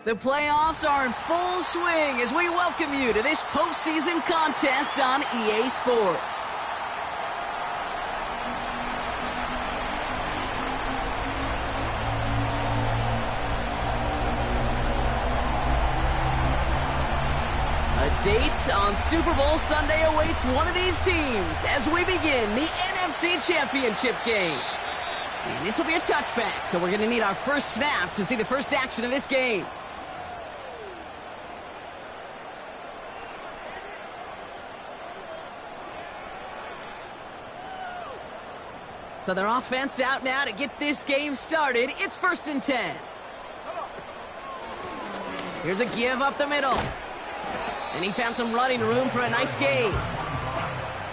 The playoffs are in full swing as we welcome you to this postseason contest on EA Sports. A date on Super Bowl Sunday awaits one of these teams as we begin the NFC Championship game. And this will be a touchback, so we're going to need our first snap to see the first action of this game. So their offense out now to get this game started. It's 1st and 10. Here's a give up the middle. And he found some running room for a nice gain.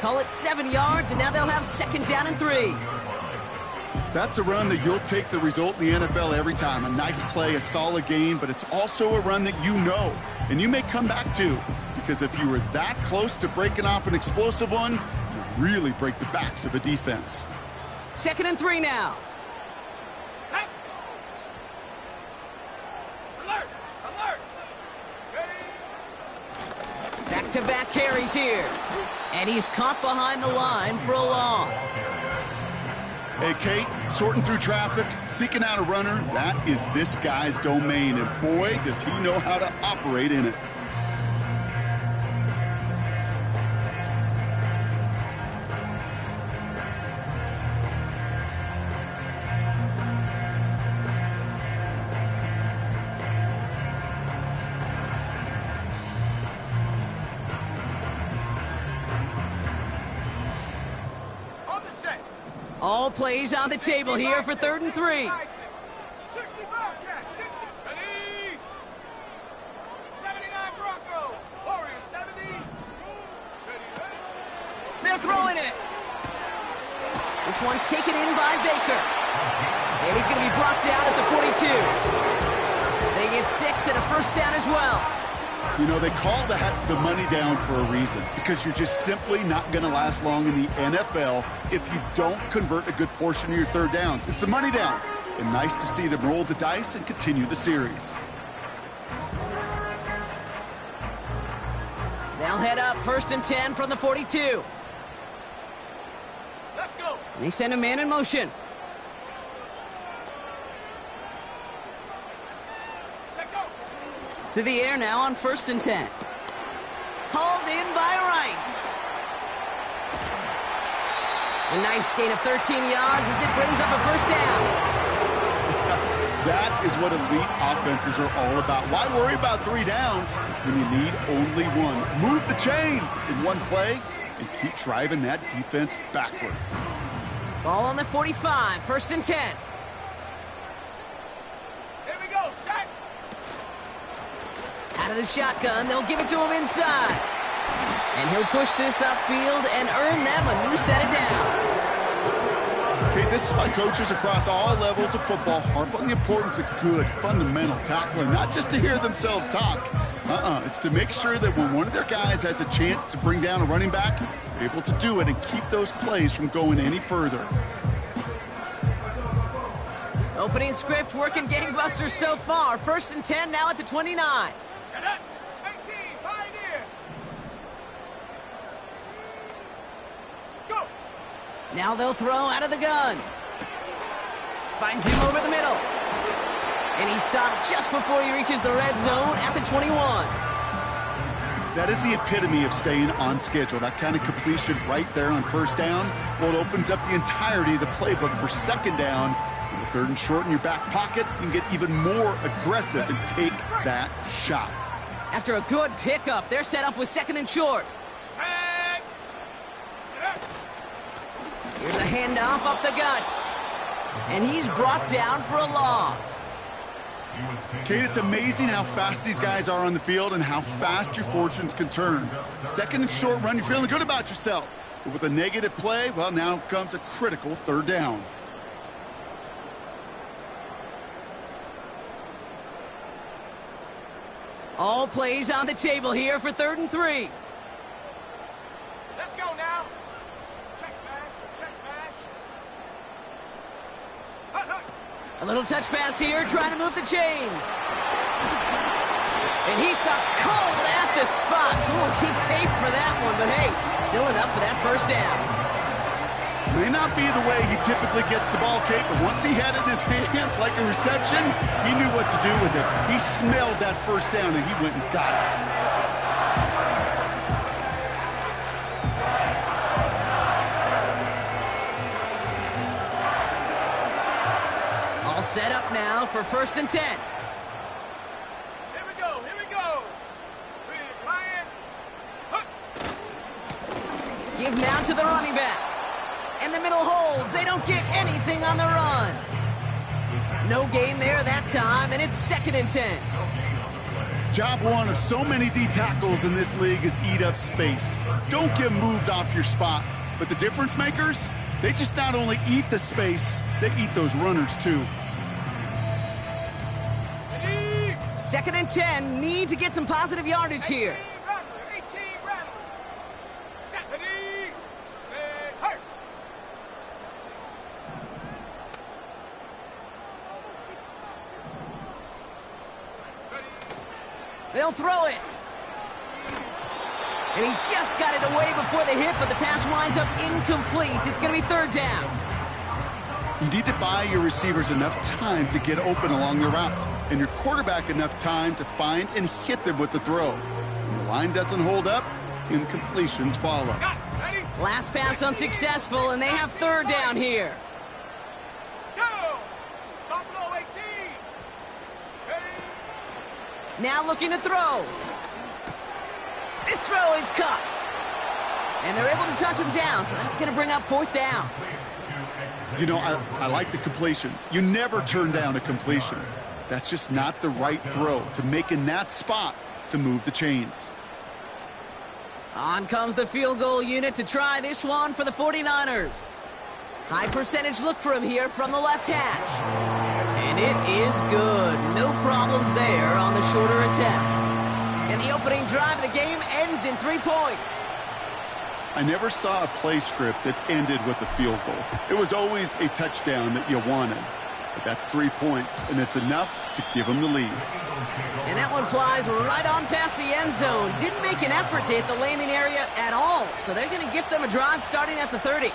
Call it 7 yards, and now they'll have 2nd down and 3. That's a run that you'll take the result in the NFL every time. A nice play, a solid gain, but it's also a run that you know, and you may come back to. Because if you were that close to breaking off an explosive one, you really break the backs of a defense. 2nd and 3 now. Set. Alert! Alert! Ready? Back-to-back carries here. And he's caught behind the line for a loss. Hey, Kate, sorting through traffic, seeking out a runner, that is this guy's domain. And boy, does he know how to operate in it. All plays on the table here for 3rd and 3. 60 Bobcats, 60. Ready? 79 Broncos. Warriors, 70. Ready, ready. They're throwing it. This one taken in by Baker. And he's going to be brought down at the 42. They get 6 and a 1st down as well. You know, they call that the money down for a reason, because you're just simply not going to last long in the NFL if you don't convert a good portion of your 3rd downs. It's the money down. And nice to see them roll the dice and continue the series. They'll head up 1st and 10 from the 42. Let's go. They send a man in motion. To the air now on 1st and 10. Hauled in by Rice. A nice gain of 13 yards as it brings up a 1st down. That is what elite offenses are all about. Why worry about 3 downs when you need only one? Move the chains in one play and keep driving that defense backwards. Ball on the 45, 1st and 10. Here we go, set. Out of the shotgun, they'll give it to him inside. And he'll push this upfield and earn them a new set of downs. Okay, this is why coaches across all levels of football harp on the importance of good, fundamental tackling, not just to hear themselves talk. It's to make sure that when one of their guys has a chance to bring down a running back, they're able to do it and keep those plays from going any further. Opening script working gangbusters so far. 1st and 10 now at the 29. Get up. 18, Pioneer. Go. Now they'll throw out of the gun. Finds him over the middle. And he's stopped just before he reaches the red zone at the 21. That is the epitome of staying on schedule. That kind of completion right there on 1st down. Well, it opens up the entirety of the playbook for 2nd down. And the 3rd and short in your back pocket, you can get even more aggressive and take that shot. After a good pickup, they're set up with 2nd and short. Set. Here's a handoff up the gut. And he's brought down for a loss. Kate, it's amazing how fast these guys are on the field and how fast your fortunes can turn. 2nd and short run, you're feeling good about yourself. But with a negative play, well, now comes a critical 3rd down. All plays on the table here for 3rd and 3. Let's go now. Check smash. Check smash. A little touch pass here, trying to move the chains. And he stopped cold at the spot. Ooh, he paid for that one, but hey, still enough for that first down. May not be the way he typically gets the ball, Kate, but once he had it in his hands like a reception, he knew what to do with it. He smelled that first down, and he went and got it. All set up now for 1st and 10. Here we go, here we go. We're flying. Huh. Give now to the running back. And the middle holds. They don't get anything on the run. No gain there that time, and it's 2nd and 10. Job one of so many D tackles in this league is eat up space. Don't get moved off your spot. But the difference makers, they just not only eat the space, they eat those runners too. 2nd and 10. Need to get some positive yardage here. 18 rattle. Set the knee. Say, hurt. They'll throw it. And he just got it away before the hit, but the pass winds up incomplete. It's going to be 3rd down. You need to buy your receivers enough time to get open along the route, and your quarterback enough time to find and hit them with the throw. When the line doesn't hold up, incompletions follow. Got it. Ready? Last pass unsuccessful, and they have 3rd down here. Go. Stop below 18. Ready? Now looking to throw. This throw is cut. And they're able to touch him down, so that's going to bring up 4th down. You know, I like the completion. You never turn down a completion. That's just not the right throw to make in that spot to move the chains. On comes the field goal unit to try this one for the 49ers. High percentage look for him here from the left hash. And it is good. No problems there on the shorter attempt. And the opening drive of the game ends in 3 points. I never saw a play script that ended with a field goal. It was always a touchdown that you wanted. But that's 3 points, and it's enough to give them the lead. And that one flies right on past the end zone. Didn't make an effort to hit the landing area at all. So they're going to gift them a drive starting at the 30.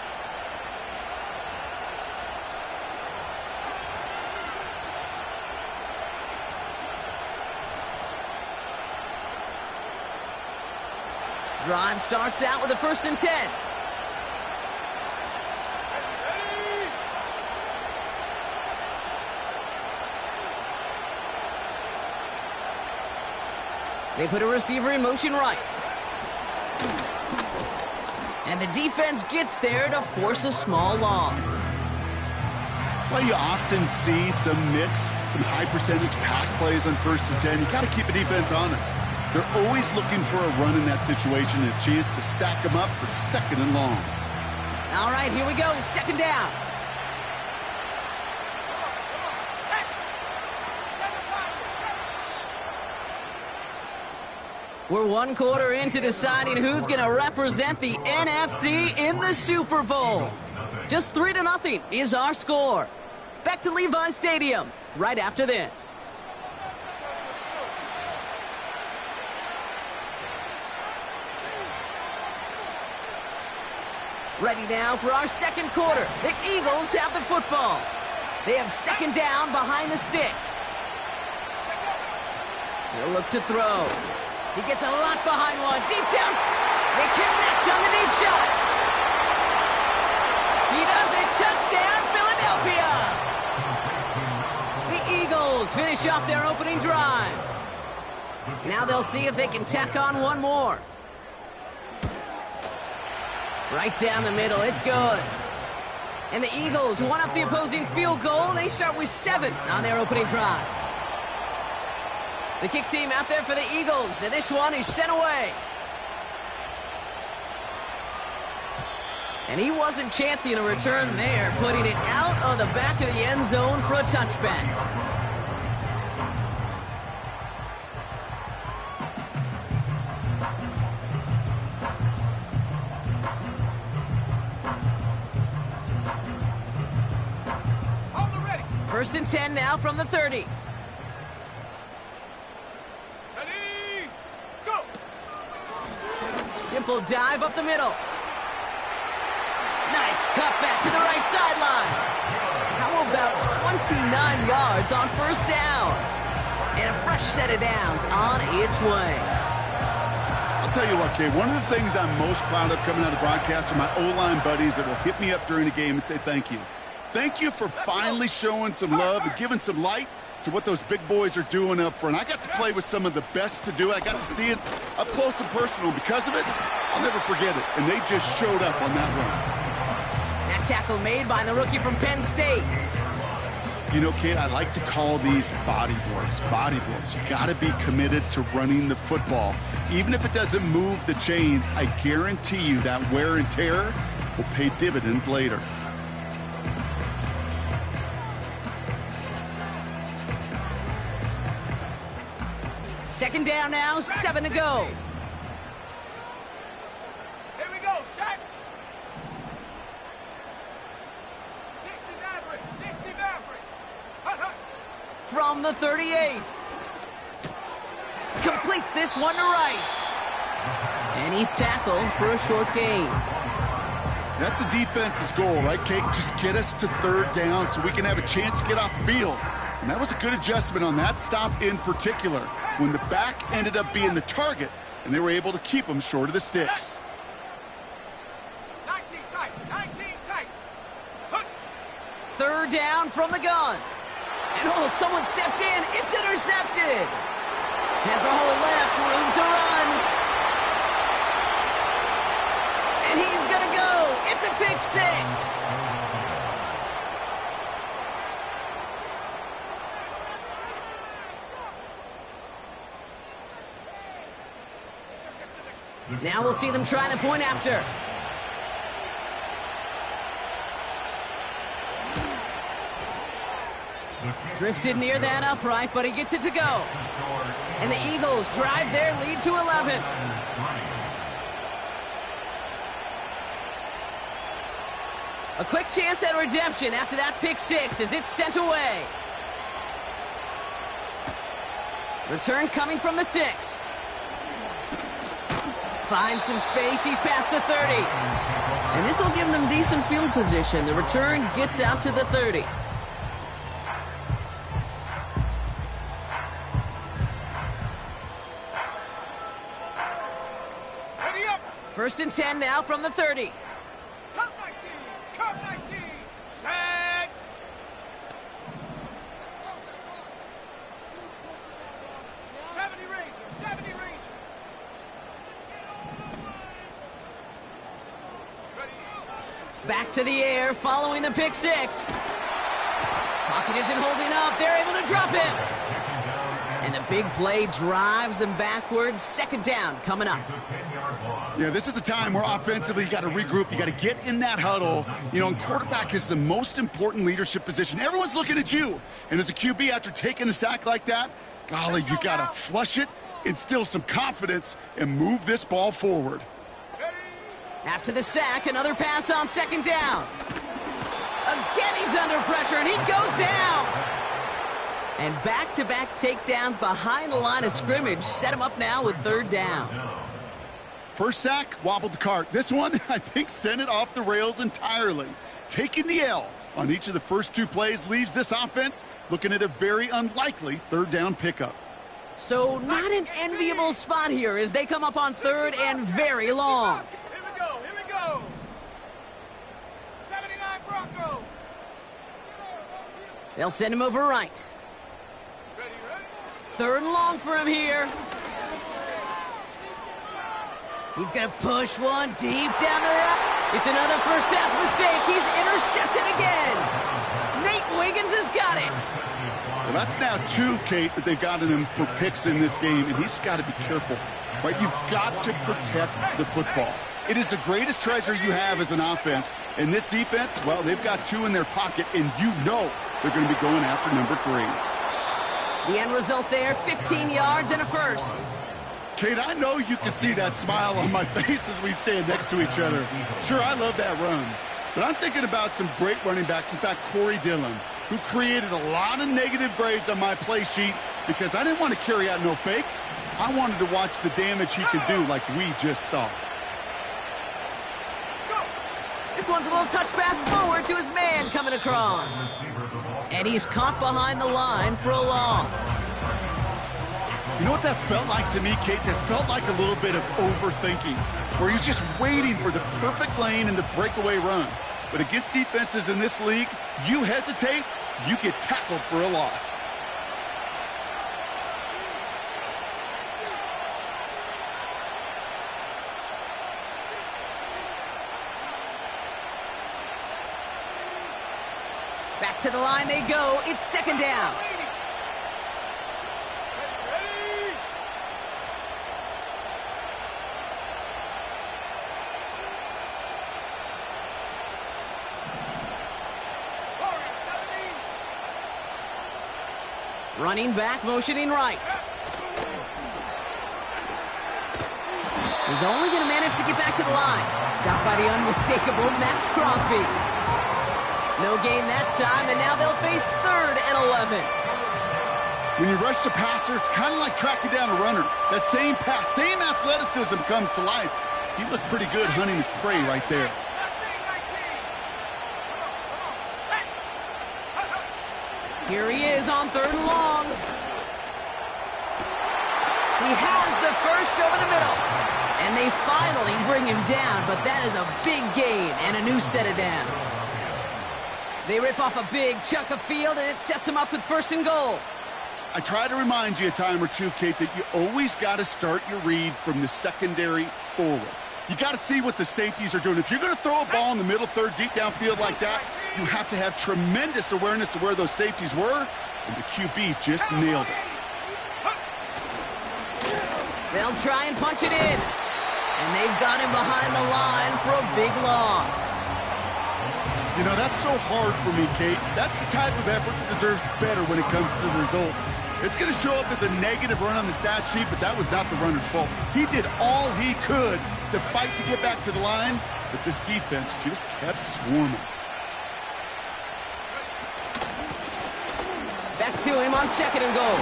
Drive starts out with a 1st and 10. They put a receiver in motion right. And the defense gets there to force a small loss. That's why you often see some mix, some high percentage pass plays on 1st and 10. You got to keep the defense honest. They're always looking for a run in that situation and a chance to stack them up for 2nd and long. All right, here we go. 2nd down. We're 1 quarter into deciding who's going to represent the NFC in the Super Bowl. Just 3-0 is our score. Back to Levi's Stadium right after this. Ready now for our 2nd quarter. The Eagles have the football. They have 2nd down behind the sticks. He'll look to throw. He gets a lot behind one. Deep down. They connect on the deep shot. He does it. Touchdown, Philadelphia. The Eagles finish off their opening drive. Now they'll see if they can tack on one more. Right down the middle. It's good. And the Eagles one up the opposing field goal. They start with 7 on their opening drive. The kick team out there for the Eagles, and this one is sent away. And he wasn't chancing a return there, putting it out of the back of the end zone for a touchback. Hold the ready. 1st and 10 now from the 30. Simple dive up the middle. Nice cut back to the right sideline. How about 29 yards on first down? And a fresh set of downs on its way. I'll tell you what, Kate, one of the things I'm most proud of coming out of broadcast are my O-line buddies that will hit me up during the game and say thank you. Thank you for finally showing some love and giving some light to what those big boys are doing up front. I got to play with some of the best to do it. I got to see it up close and personal. Because of it, I'll never forget it. And they just showed up on that run. That tackle made by the rookie from Penn State. You know, Kate, I like to call these body blows. Body blows. You got to be committed to running the football. Even if it doesn't move the chains, I guarantee you that wear and tear will pay dividends later. Second down now, 7 to go. Here we go, set. 60 Maverick. Hut, hut. From the 38. Completes this one to Rice. And he's tackled for a short gain. That's a defense's goal, right, Kate? Just get us to third down so we can have a chance to get off the field. And that was a good adjustment on that stop in particular, when the back ended up being the target, and they were able to keep him short of the sticks. 19 tight. Hut. Third down from the gun. And oh, someone stepped in. It's intercepted. Has a hole left, room to run. And he's going to go. It's a pick six. Now we'll see them try the point after. Drifted near that upright, but he gets it to go. And the Eagles drive their lead to 11. A quick chance at redemption after that pick six as it's sent away. Return coming from the 6. Finds some space. He's past the 30. And this will give them decent field position. The return gets out to the 30. Ready up. First and 10 now from the 30. Cut 19. Set. Seventy Ranger. Back to the air following the pick six. Pocket isn't holding up. They're able to drop him. And the big play drives them backwards. Second down coming up. Yeah, this is a time where offensively you got to regroup. You got to get in that huddle. You know, and quarterback is the most important leadership position. Everyone's looking at you. And as a QB, after taking a sack like that, golly, you got to flush it, instill some confidence, and move this ball forward. After the sack, another pass on second down. Again, he's under pressure, and he goes down. And back-to-back takedowns behind the line of scrimmage set him up now with third down. First sack, wobbled the cart. This one, I think, sent it off the rails entirely. Taking the L on each of the first two plays leaves this offense looking at a very unlikely third down pickup. So not an enviable spot here as they come up on third and very long. Here we go. 79 Bronco. They'll send him over right. Ready. Third and long for him here. He's going to push one deep down the right. It's another first half mistake. He's intercepted again. Nate Wiggins has got it. Well, that's now 2, Kate, that they've gotten him for picks in this game, and he's got to be careful, right? You've got to protect the football. It is the greatest treasure you have as an offense. And this defense, well, they've got 2 in their pocket, and you know they're going to be going after number 3. The end result there, 15 yards and a first. Kate, I know you can see that smile on my face as we stand next to each other. Sure, I love that run. But I'm thinking about some great running backs. In fact, Corey Dillon, who created a lot of negative grades on my play sheet because I didn't want to carry out no fake. I wanted to watch the damage he could do like we just saw. this one's a little touch pass forward to his man coming across. And he's caught behind the line for a loss. You know what that felt like to me, Kate? That felt like a little bit of overthinking, where he's just waiting for the perfect lane and the breakaway run. But against defenses in this league, you hesitate, you get tackled for a loss. Back to the line they go. It's second down. Running back, motioning right. He's only going to manage to get back to the line. Stopped by the unmistakable Max Crosby. No gain that time, and now they'll face 3rd and 11. When you rush the passer, it's kind of like tracking down a runner. That same pass, same athleticism comes to life. He looked pretty good hunting his prey right there. Here he is on 3rd and long. He has the first over the middle. And they finally bring him down, but that is a big gain and a new set of downs. They rip off a big chunk of field, and it sets him up with 1st and goal. I try to remind you a time or two, Kate, that you always got to start your read from the secondary forward. You got to see what the safeties are doing. If you're going to throw a ball in the middle third, deep downfield like that, you have to have tremendous awareness of where those safeties were, and the QB just nailed it. They'll try and punch it in, and they've got him behind the line for a big loss. You know, that's so hard for me, Kate. That's the type of effort that deserves better when it comes to the results. It's going to show up as a negative run on the stat sheet, but that was not the runner's fault. He did all he could to fight to get back to the line, but this defense just kept swarming. Back to him on 2nd and goal.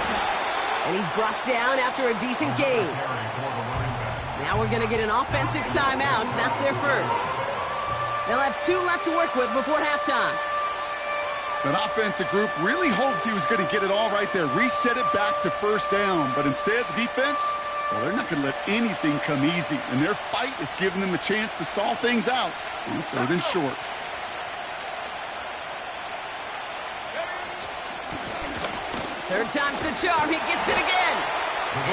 And he's brought down after a decent gain. Now we're going to get an offensive timeout, so that's their first. They'll have 2 left to work with before halftime. That offensive group really hoped he was going to get it all right there, reset it back to 1st down. But instead, the defense, well, they're not going to let anything come easy. And their fight is giving them a chance to stall things out on 3rd and short. Third time's the charm. He gets it again.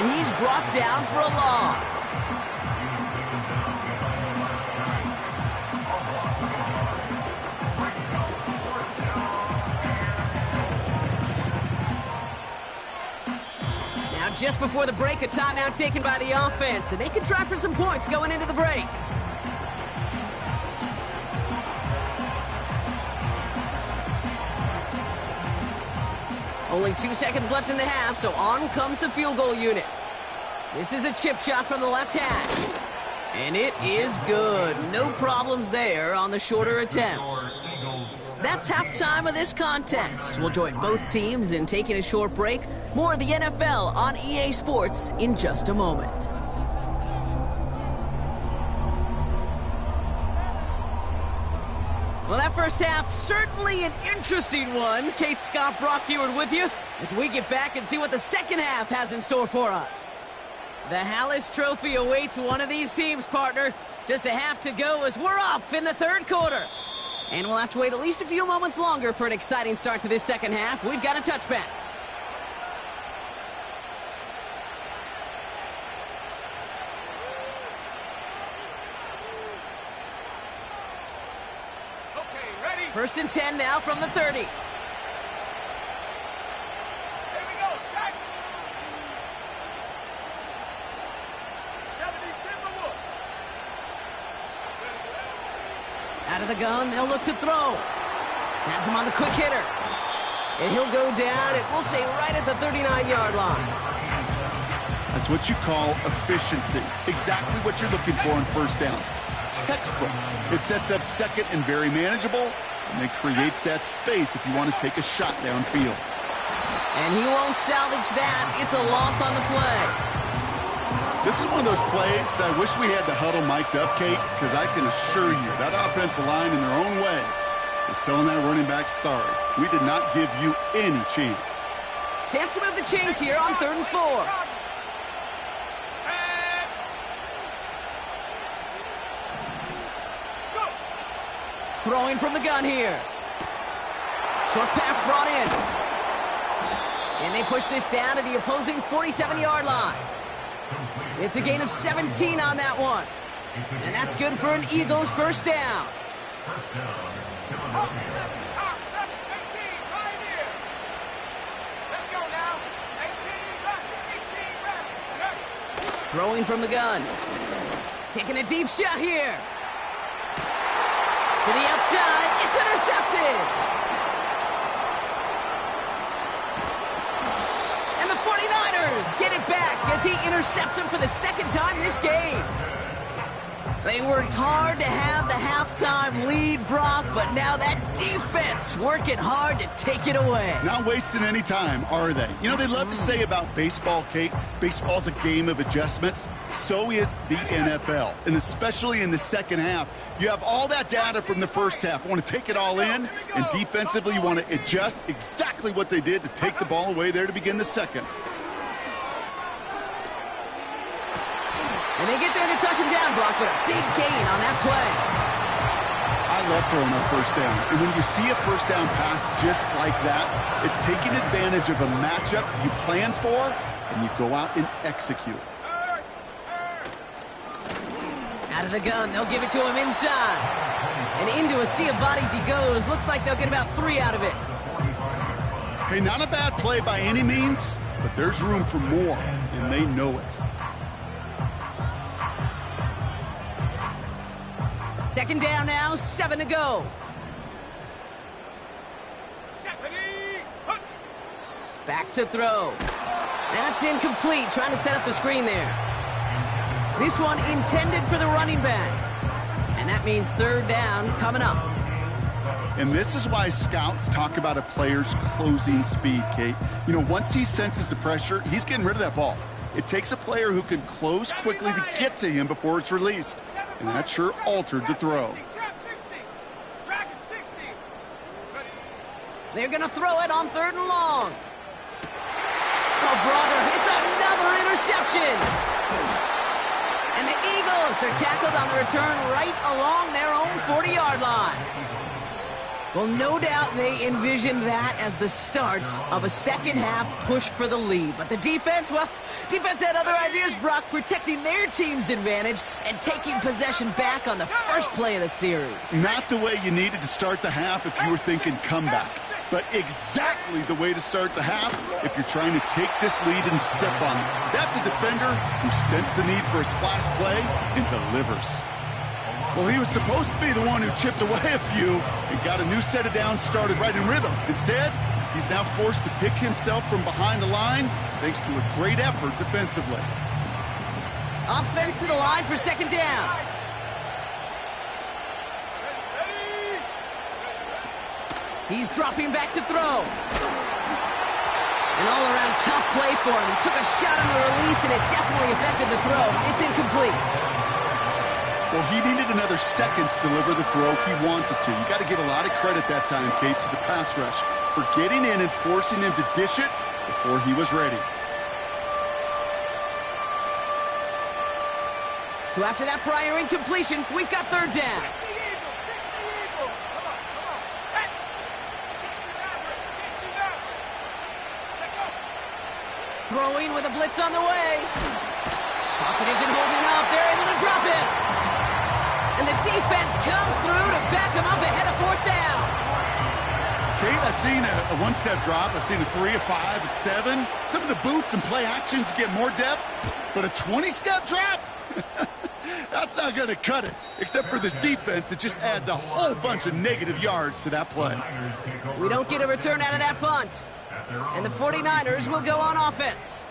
And he's brought down for a loss. Now, just before the break, a timeout taken by the offense, and they can try for some points going into the break. Only 2 seconds left in the half, so on comes the field goal unit. This is a chip shot from the left hash. And it is good. No problems there on the shorter attempt. That's halftime of this contest. We'll join both teams in taking a short break. More of the NFL on EA Sports in just a moment. Well, that first half, certainly an interesting one. Kate Scott, Brock Huard with you as we get back and see what the second half has in store for us. The Hallis Trophy awaits one of these teams, partner. Just a half to go as we're off in the 3rd quarter. And we'll have to wait at least a few moments longer for an exciting start to this second half. We've got a touchback. First and 10 now from the 30. Here we go, sack. 70 Timberwolves. Out of the gun, they'll look to throw. Has him on the quick hitter. And he'll go down, and we'll say right at the 39-yard line. That's what you call efficiency. Exactly what you're looking for on 1st down. Textbook. It sets up 2nd and very manageable, and it creates that space if you want to take a shot downfield. And he won't salvage that. It's a loss on the play. This is one of those plays that I wish we had the huddle mic'd up, Kate, because I can assure you that offensive line in their own way is telling that running back, sorry, we did not give you any chance. Chance to move the chains here on 3rd and 4. Throwing from the gun here. Short pass brought in. And they push this down to the opposing 47-yard line. It's a gain of 17 on that one. And that's good for an Eagles first down. Throwing from the gun. Taking a deep shot here. To the outside. It's intercepted. And the 49ers get it back as he intercepts him for the second time this game. They worked hard to have the halftime lead, Brock, but now that defense working hard to take it away. Not wasting any time, are they? You know, they love to say about baseball, Kate, baseball's a game of adjustments. So is the NFL, and especially in the second half. You have all that data from the first half. You want to take it all in, and defensively you want to adjust exactly what they did to take the ball away there to begin the second. And they get there to touch him down, Brock, but a big gain on that play. I love throwing a first down. And when you see a first down pass just like that, it's taking advantage of a matchup you plan for, and you go out and execute. Out of the gun, they'll give it to him inside. And into a sea of bodies he goes. Looks like they'll get about 3 out of it. Hey, not a bad play by any means, but there's room for more, and they know it. Second down now, 7 to go. Back to throw. That's incomplete, trying to set up the screen there. This one intended for the running back. And that means 3rd down coming up. And this is why scouts talk about a player's closing speed, Kate. You know, once he senses the pressure, he's getting rid of that ball. It takes a player who can close quickly to get to him before it's released. And that sure altered the throw. They're going to throw it on 3rd and long. Oh, brother, it's another interception. And the Eagles are tackled on the return right along their own 40-yard line. Well, no doubt they envisioned that as the start of a second-half push for the lead. But the defense, well, defense had other ideas, Brock, protecting their team's advantage and taking possession back on the first play of the series. Not the way you needed to start the half if you were thinking comeback, but exactly the way to start the half if you're trying to take this lead and step on it. That's a defender who sensed the need for a splash play and delivers. Well, he was supposed to be the one who chipped away a few and got a new set of downs started right in rhythm. Instead, he's now forced to pick himself from behind the line thanks to a great effort defensively. Offense to the line for 2nd down. He's dropping back to throw. An all-around tough play for him. He took a shot on the release, and it definitely affected the throw. It's incomplete. Well, he needed another second to deliver the throw he wanted to. You got to give a lot of credit that time, Kate, to the pass rush for getting in and forcing him to dish it before he was ready. So after that prior incompletion, we've got 3rd down. Throwing with a blitz on the way. Pocket isn't holding up. They're able to drop it. And the defense comes through to back them up ahead of 4th down. Kate, I've seen a one-step drop. I've seen a 3, a 5, a 7. Some of the boots and play actions get more depth. But a 20-step drop? That's not going to cut it. Except for this defense, it just adds a whole bunch of negative yards to that play. We don't get a return out of that punt. And the 49ers will go on offense.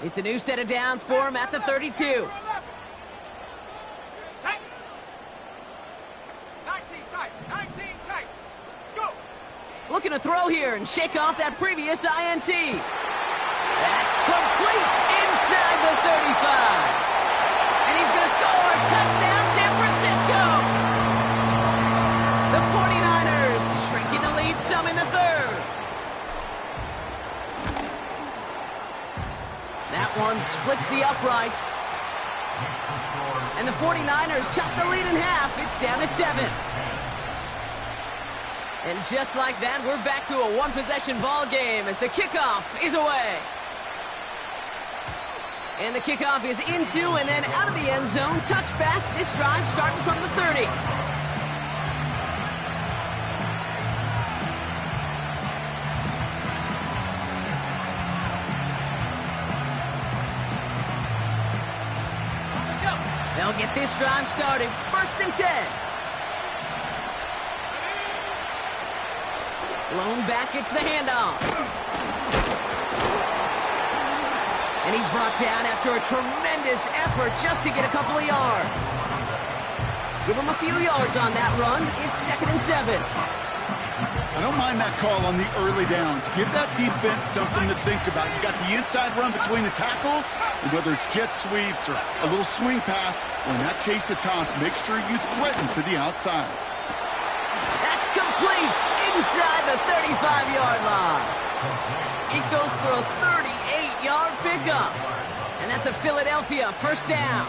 It's a new set of downs for him at the 32. Looking to throw here and shake off that previous INT. That's complete inside the 35. And he's going to score. Touchdown, San Francisco. The 49ers shrinking the lead some in the third. That one splits the uprights. And the 49ers chop the lead in half. It's down to 7. And just like that, we're back to a one-possession ball game as the kickoff is away. And the kickoff is into and then out of the end zone. Touchback. This drive starting from the 30. They'll get this drive started. 1st and 10. Blown back, it's the handoff. And he's brought down after a tremendous effort just to get a couple of yards. Give him a few yards on that run. It's 2nd and 7. I don't mind that call on the early downs. Give that defense something to think about. You got the inside run between the tackles, and whether it's jet sweeps or a little swing pass, or in that case a toss, make sure you threaten to the outside. That's complete inside the 35-yard line. It goes for a 38-yard pickup. And that's a Philadelphia 1st down.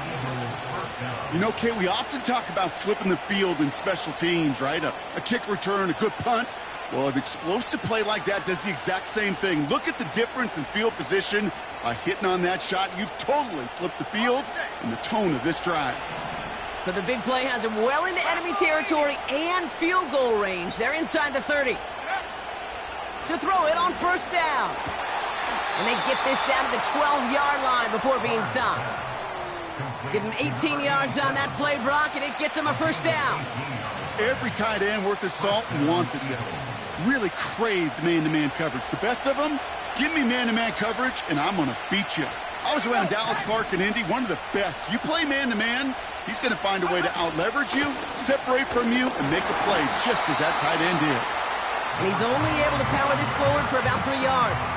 You know, Kate, we often talk about flipping the field in special teams, right? A kick return, a good punt. Well, an explosive play like that does the exact same thing. Look at the difference in field position. By hitting on that shot, you've totally flipped the field and the tone of this drive. So the big play has him well into enemy territory and field goal range. They're inside the 30. To throw it on 1st down. And they get this down to the 12-yard line before being stopped. Give him 18 yards on that play, Brock, and it gets him a 1st down. Every tight end worth his salt wanted this. Really craved man-to-man coverage. The best of them, give me man-to-man coverage, and I'm going to beat you. I was around Dallas Clark and Indy, one of the best. You play man-to-man, he's going to find a way to out-leverage you, separate from you, and make a play just as that tight end did. And he's only able to power this forward for about 3 yards.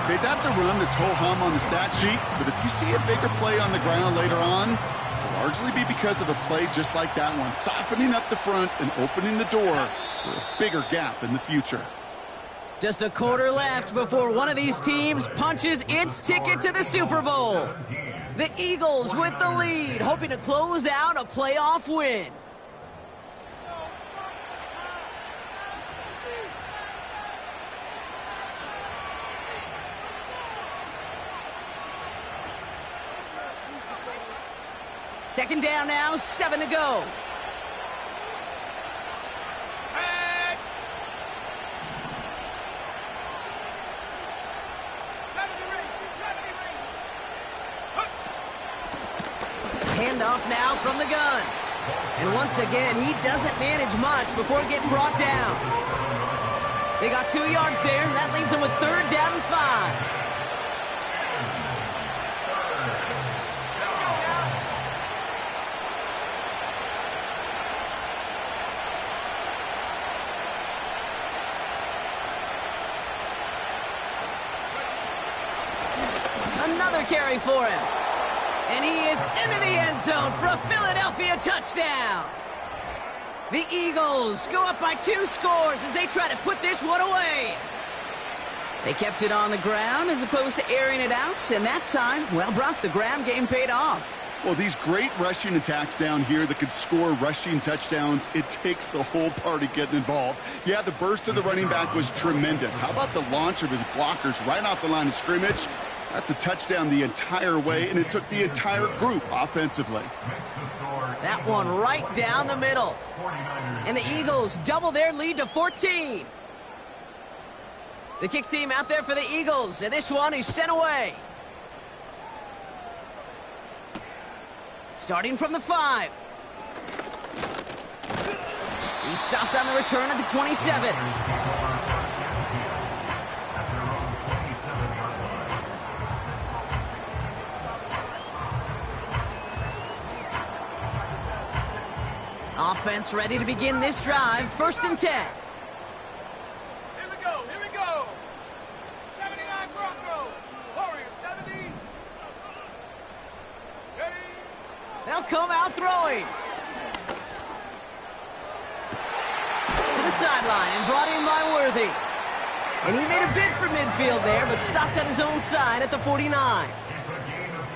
Okay, that's a run that's ho-hum on the stat sheet, but if you see a bigger play on the ground later on, it'll largely be because of a play just like that one, softening up the front and opening the door for a bigger gap in the future. Just a quarter left before one of these teams punches its ticket to the Super Bowl. The Eagles with the lead, hoping to close out a playoff win. Second down now, 7 to go. Handoff now from the gun. And once again, he doesn't manage much before getting brought down. They got 2 yards there, and that leaves them with 3rd down and 5. Another carry for him. And he is into the end zone for a Philadelphia touchdown. The Eagles go up by 2 scores as they try to put this one away. They kept it on the ground as opposed to airing it out. And that time, well, Brock, the ground game paid off. Well, these great rushing attacks down here that could score rushing touchdowns, it takes the whole party getting involved. Yeah, the burst of the running back was tremendous. How about the launch of his blockers right off the line of scrimmage? That's a touchdown the entire way, and it took the entire group offensively. That one right down the middle. And the Eagles double their lead to 14. The kick team out there for the Eagles, and this one is sent away. Starting from the 5. He stopped on the return at the 27. Offense ready to begin this drive. 1st and 10. They'll come out throwing. To the sideline and brought in by Worthy. And he made a bid for midfield there, but stopped on his own side at the 49. It's a gain of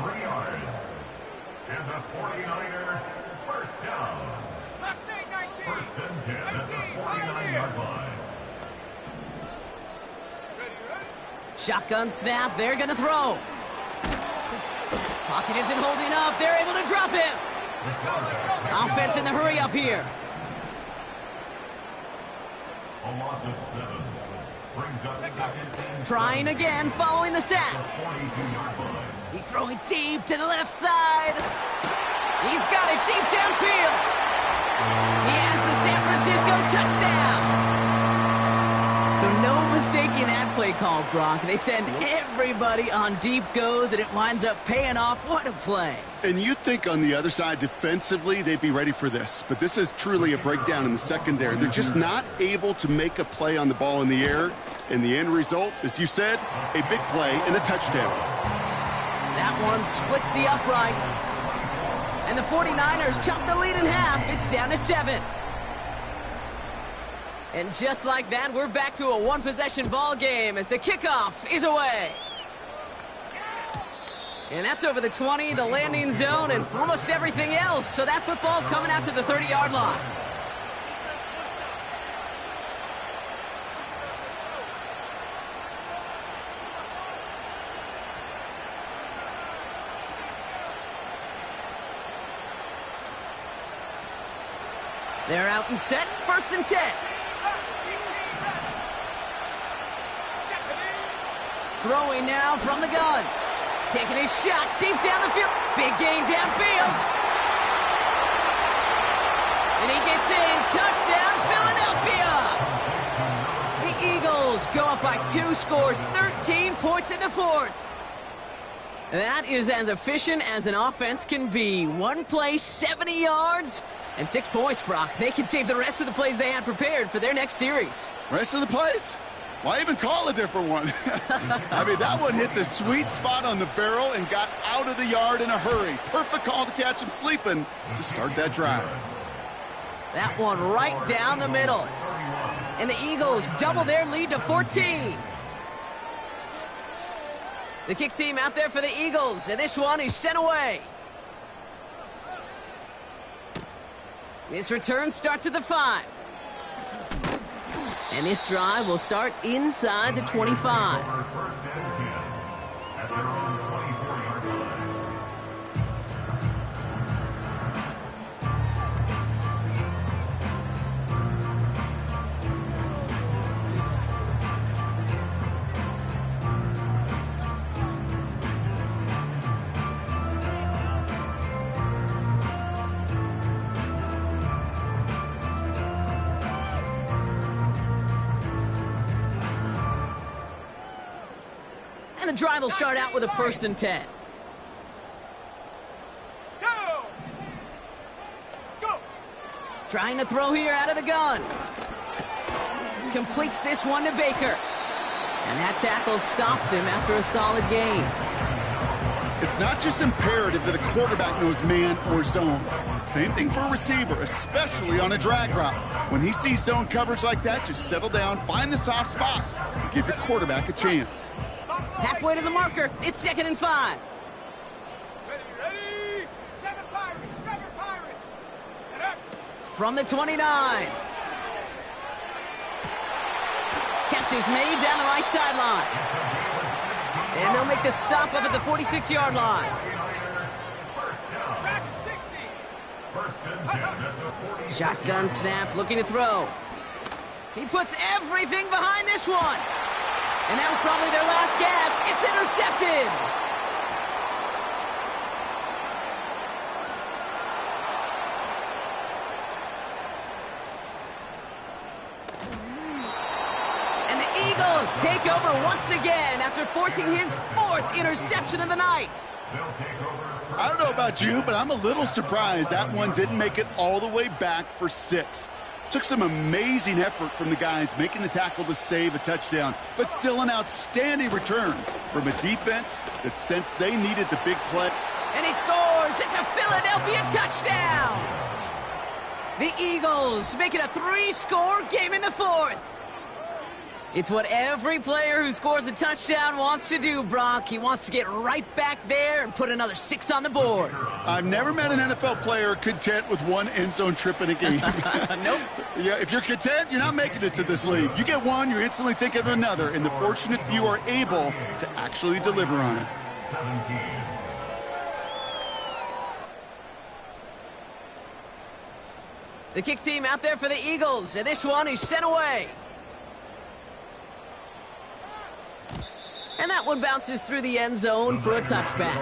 23 yards. And the 49er, first down. First and 10 at the 49-yard line. Shotgun snap, they're going to throw. Pocket isn't holding up, they're able to drop him. Offense in the hurry up here. A loss of 7. Brings up second and Trying again, following the sack. 42-yard line. He's throwing deep to the left side. He's got it deep downfield. He has the San Francisco touchdown. So no mistaking that play call, Brock. They send everybody on deep goes, and it winds up paying off. What a play. And you think on the other side, defensively, they'd be ready for this. But this is truly a breakdown in the secondary. They're just not able to make a play on the ball in the air. And the end result, as you said, a big play and a touchdown. That one splits the uprights. And the 49ers chop the lead in half. It's down to 7. And just like that, we're back to a one-possession ball game as the kickoff is away. And that's over the 20, the landing zone, and almost everything else. So that football coming out to the 30-yard line. They're out and set, first and 10. Throwing now from the gun. Taking his shot deep down the field. Big gain downfield. And he gets in. Touchdown, Philadelphia. The Eagles go up by 2, scores 13 points in the 4th. That is as efficient as an offense can be. One play, 70 yards, and 6 points, Brock. They can save the rest of the plays they had prepared for their next series. Rest of the plays? Why even call a different one? I mean, that one hit the sweet spot on the barrel and got out of the yard in a hurry. Perfect call to catch him sleeping to start that drive. That one right down the middle. And the Eagles double their lead to 14. The kick team out there for the Eagles, and this one is sent away. This return starts at the 5. And this drive will start inside the 25. First and 10 at their own 24-yard line. And the drive will start out with a first and 10. Go! Trying to throw here out of the gun. Completes this one to Baker. And that tackle stops him after a solid gain. It's not just imperative that a quarterback knows man or zone. Same thing for a receiver, especially on a drag route. When he sees zone coverage like that, just settle down, find the soft spot, and give your quarterback a chance. Halfway to the marker, it's 2nd and 5. Ready? 7 Pirates! Get up! From the 29. Catch is made down the right sideline. And they'll make the stop up at the 46-yard line. Back at 60! First and 10 at the 40. Shotgun snap, looking to throw. He puts everything behind this one. And that was probably their last gasp. It's intercepted. And the Eagles take over once again after forcing his 4th interception of the night. They'll take over. I don't know about you, but I'm a little surprised that one didn't make it all the way back for 6. Took some amazing effort from the guys making the tackle to save a touchdown, but still an outstanding return from a defense that sensed they needed the big play. And he scores. It's a Philadelphia Philadelphia touchdown! The Eagles make it a 3-score game in the fourth. It's what every player who scores a touchdown wants to do, Brock. He wants to get right back there and put another 6 on the board. I've never met an NFL player content with one end zone trip in a game. Nope. Yeah, if you're content, you're not making it to this league. You get one, you're instantly thinking of another, and the fortunate few are able to actually deliver on it. 17. The kick team out there for the Eagles, and this one is sent away. And that one bounces through the end zone for a touchback.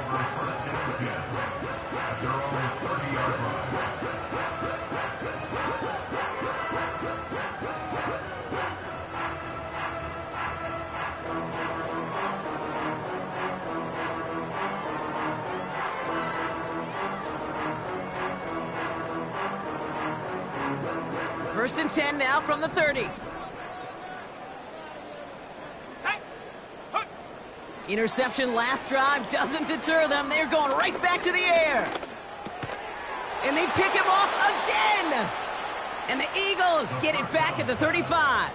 First and 10 now from the 30. Interception last drive doesn't deter them. They're going right back to the air. And they pick him off again. And the Eagles get it back at the 35.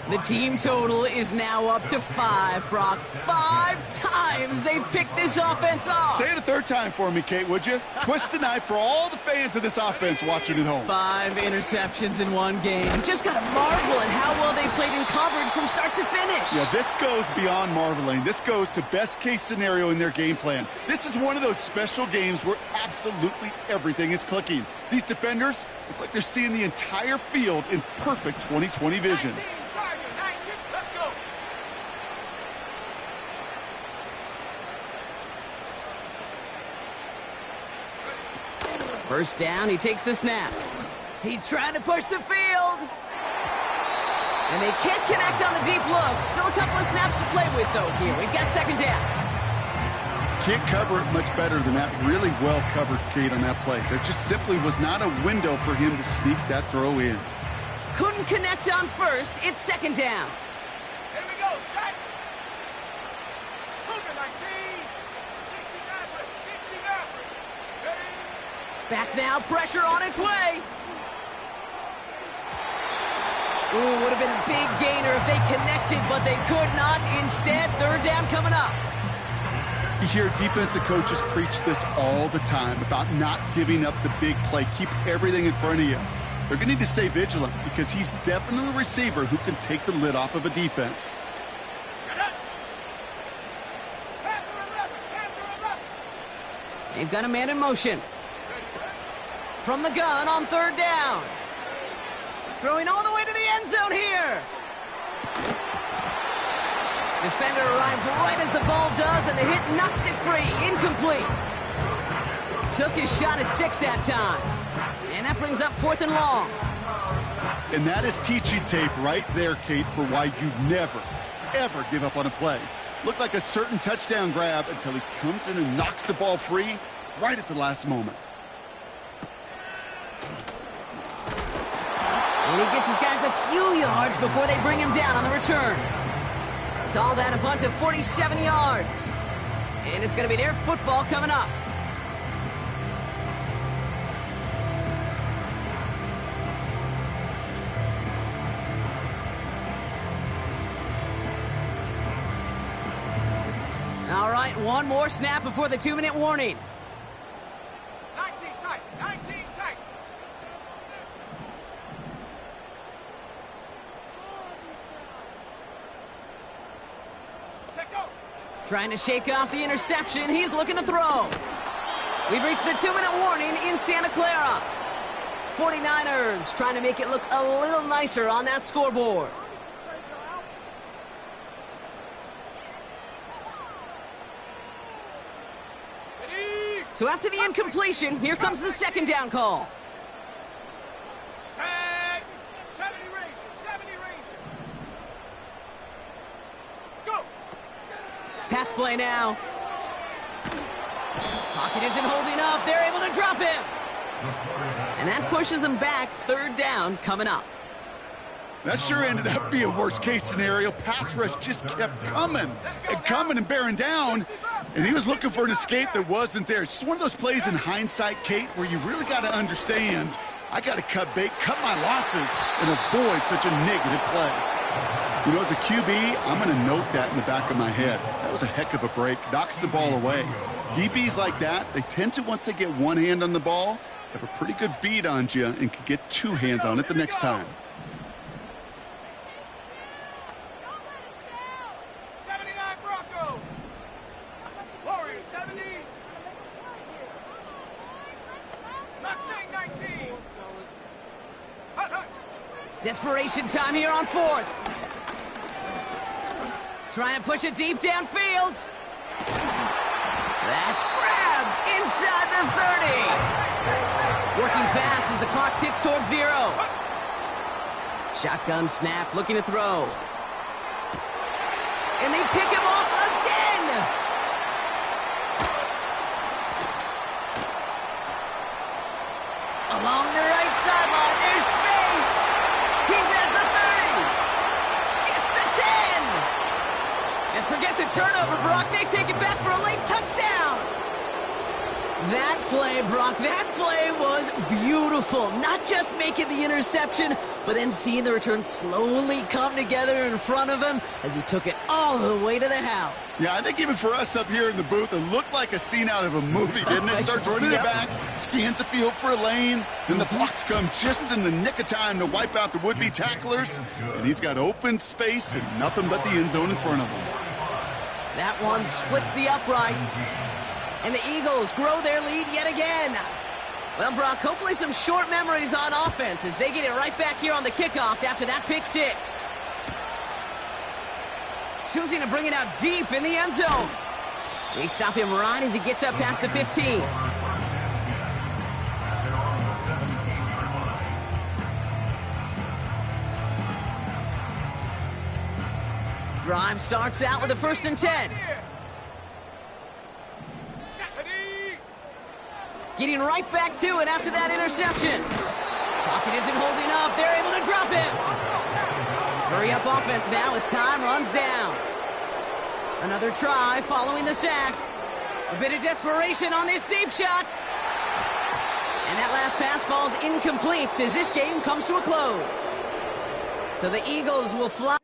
The team total is now up to 5, Brock. 5 times they've picked this offense off. Say it a third time for me, Kate, would you? Twist the knife for all the fans of this offense watching at home. 5 interceptions in one game. You just got to marvel at how well they played in coverage from start to finish. Yeah, this goes beyond marveling. This goes to best case scenario in their game plan. This is one of those special games where absolutely everything is clicking. These defenders, it's like they're seeing the entire field in perfect 20/20 vision. 19, let's go. First down, he takes the snap. He's trying to push the field. And they can't connect on the deep look. Still a couple of snaps to play with, though, here. We've got second down. Can't cover it much better than that. Really well covered, Kate, on that play. There just simply was not a window for him to sneak that throw in. Couldn't connect on first. It's second down. Here we go, shot. Cougar 19. 69. Ready? Back now, pressure on its way. Ooh, would have been a big gainer if they connected, but they could not. Instead, third down coming up. You hear defensive coaches preach this all the time about not giving up the big play. Keep everything in front of you. They're going to need to stay vigilant because he's definitely a receiver who can take the lid off of a defense. They've got a man in motion. From the gun on third down. Throwing all the way to the end zone here. Defender arrives right as the ball does, and the hit knocks it free. Incomplete. Took his shot at 6 that time. And that brings up 4th and long. And that is teaching tape right there, Kate, for why you never, ever give up on a play. Looked like a certain touchdown grab until he comes in and knocks the ball free right at the last moment. And he gets his guys a few yards before they bring him down on the return. Call that a punt of 47 yards. And it's going to be their football coming up. All right, one more snap before the 2-minute warning. 19 tight. 19 tight. Trying to shake off the interception. He's looking to throw. We've reached the 2-minute warning in Santa Clara. 49ers trying to make it look a little nicer on that scoreboard. So after the incompletion, here comes the second down call. Set. 70 Rangers. Go. Pass play now. Pocket isn't holding up. They're able to drop him. And that pushes them back. Third down coming up. That sure ended up being worst case scenario. Pass rush just kept coming and bearing down. And he was looking for an escape that wasn't there. It's just one of those plays in hindsight, Kate, where you really got to understand, I got to cut bait, cut my losses, and avoid such a negative play. You know, as a QB, I'm going to note that in the back of my head. That was a heck of a break. Knocks the ball away. DBs like that, they tend to, once they get one hand on the ball, have a pretty good beat on you and can get two hands on it the next time. 79 Broncos. Warriors 70. Mustang 19. Desperation time here on fourth. Trying to push it deep downfield. That's grabbed inside the 30. Working fast as the clock ticks towards 0. Shotgun snap, looking to throw. And they pick him off again. Along the right sideline, there's space. He's at the 30. Gets the 10. And forget the turnover, Brock. They take it back for a late touchdown. That play, Brock, that play was beautiful. Not just making the interception, but then seeing the return slowly come together in front of him as he took it all the way to the house. Yeah, I think even for us up here in the booth, it looked like a scene out of a movie, didn't it? Starts running it back, scans the field for a lane, then the blocks come just in the nick of time to wipe out the would-be tacklers, and he's got open space and nothing but the end zone in front of him. That one splits the uprights. And the Eagles grow their lead yet again. Well, Brock, hopefully some short memories on offense as they get it right back here on the kickoff after that pick 6. Choosing to bring it out deep in the end zone. They stop him right as he gets up past the 15. Drive starts out with a 1st and 10. Getting right back to it after that interception. Pocket isn't holding up. They're able to drop him. Hurry up offense now as time runs down. Another try following the sack. A bit of desperation on this deep shot. And that last pass falls incomplete as this game comes to a close. So the Eagles will fly.